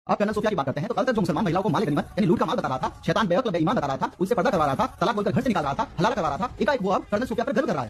आप colonel Sophia की बात करते हैं तो कल तक जो मुसलमान महिलाओं को माल गनीमत यानी लूट का माल बता रहा था, शैतान बेअक्ल बेईमान बता रहा था, उससे पर्दा करवा रहा था, तलाक बोलकर घर से निकाल रहा था, हलाल करवा रहा था, एकाएक वो अब कर्नल सोफिया पर गर्व कर रहा है।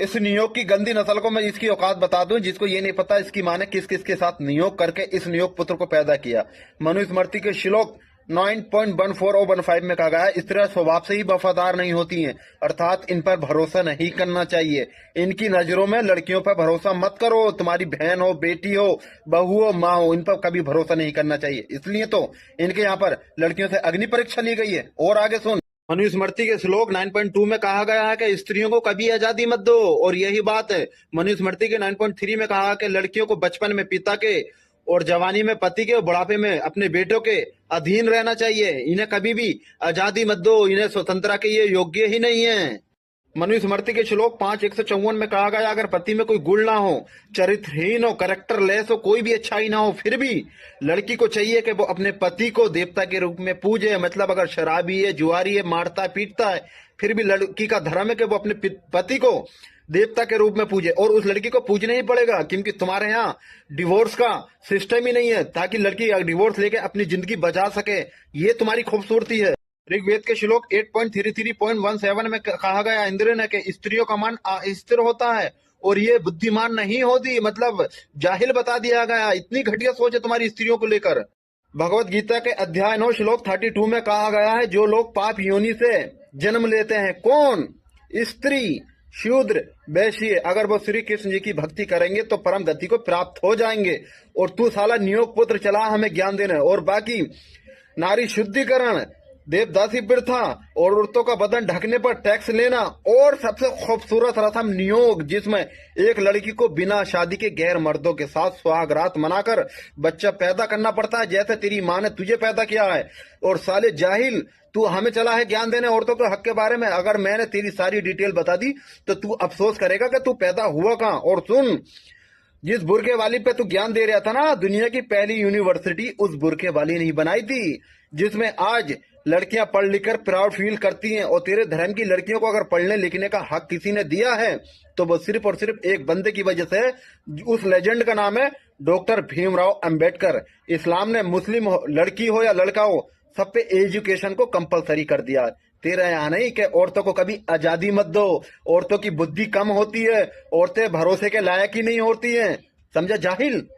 इस नियोग की गंदी नस्ल को मैं इसकी औकात बता दूं, जिसको ये नहीं पता इसकी माँ ने किस किस के साथ नियोग करके इस नियोग पुत्र को पैदा किया। मनुस्मृति के श्लोक 9.14 और 15 में कहा गया है, स्त्रियां स्वभाव से ही वफादार नहीं होती हैं, अर्थात इन पर भरोसा नहीं करना चाहिए। इनकी नजरों में लड़कियों पर भरोसा मत करो। तुम्हारी बहन हो, बेटी हो, बहू हो, माँ हो, इन पर कभी भरोसा नहीं करना चाहिए। इसलिए तो इनके यहाँ पर लड़कियों से अग्नि परीक्षा ली गई है। और आगे सुन, मनुस्मृति के श्लोक 9.2 में कहा गया है कि स्त्रियों को कभी आजादी मत दो, और यही बात है मनुस्मृति के 9.3 में कहा कि लड़कियों को बचपन में पिता के और जवानी में पति के और बुढ़ापे में अपने बेटों के अधीन रहना चाहिए। इन्हें कभी भी आजादी मत दो, इन्हें स्वतंत्रता के ये योग्य ही नहीं है। मनुस्मृति के श्लोक 5:154 में कहा गया, अगर पति में कोई गुण ना हो, चरित्रहीन हो, कैरेक्टर लेस हो, कोई भी अच्छाई ना हो, फिर भी लड़की को चाहिए कि वो अपने पति को देवता के रूप में पूजे। मतलब अगर शराबी है, जुआरी है, मारता है, पीटता है, फिर भी लड़की का धर्म है कि वो अपने पति को देवता के रूप में पूजे। और उस लड़की को पूजना ही पड़ेगा, क्योंकि तुम्हारे यहाँ डिवोर्स का सिस्टम ही नहीं है, ताकि लड़की डिवोर्स लेके अपनी जिंदगी बचा सके। ये तुम्हारी खूबसूरती है। ऋग्वेद के श्लोक 8.33.17 में कहा गया, इंद्र ने कि स्त्रियों का मन अस्थिर होता है और ये बुद्धिमान नहीं होती। मतलब जाहिल बता दिया गया। इतनी घटिया सोच है तुम्हारी स्त्रियों को लेकर। भगवत गीता के अध्याय 9 श्लोक 32 में कहा गया है, जो लोग पाप योनि से जन्म लेते हैं, कौन? स्त्री, शूद्र, वैश्य, अगर वो श्री कृष्ण जी की भक्ति करेंगे तो परम गति को प्राप्त हो जाएंगे। और तू साला नियोग पुत्र चला हमें ज्ञान देना। और बाकी नारी शुद्धिकरण, देवदासी प्रथा और औरतों का बदन ढकने पर टैक्स लेना, और सबसे खूबसूरत रस्म नियोग, जिसमें एक लड़की को बिना शादी के गैर मर्दों के साथ सुहागरात मनाकर बच्चा पैदा करना पड़ता है, जैसे तेरी माँ ने तुझे पैदा किया है। और साले जाहिल, तू हमें चला है ज्ञान देने औरतों के हक के बारे में। अगर मैंने तेरी सारी डिटेल बता दी तो तू अफसोस करेगा कि तू पैदा हुआ कहाँ। और सुन, जिस बुरके वाली पे तू ज्ञान दे रहा था ना, दुनिया की पहली यूनिवर्सिटी उस बुरके वाली नहीं बनाई थी, जिसमें आज लड़कियां पढ़ लिख कर प्राउड फील करती हैं। और तेरे धर्म की लड़कियों को अगर पढ़ने लिखने का हक किसी ने दिया है तो वो सिर्फ और सिर्फ एक बंदे की वजह से। उस लेजेंड का नाम है डॉक्टर भीमराव अंबेडकर। इस्लाम ने मुस्लिम लड़की हो या लड़का हो, सब पे एजुकेशन को कंपलसरी कर दिया। तेरा यहाँ नहीं कि औरतों को कभी आजादी मत दो, औरतों की बुद्धि कम होती है, औरतें भरोसे के लायक ही नहीं होती हैं। समझा जाहिल?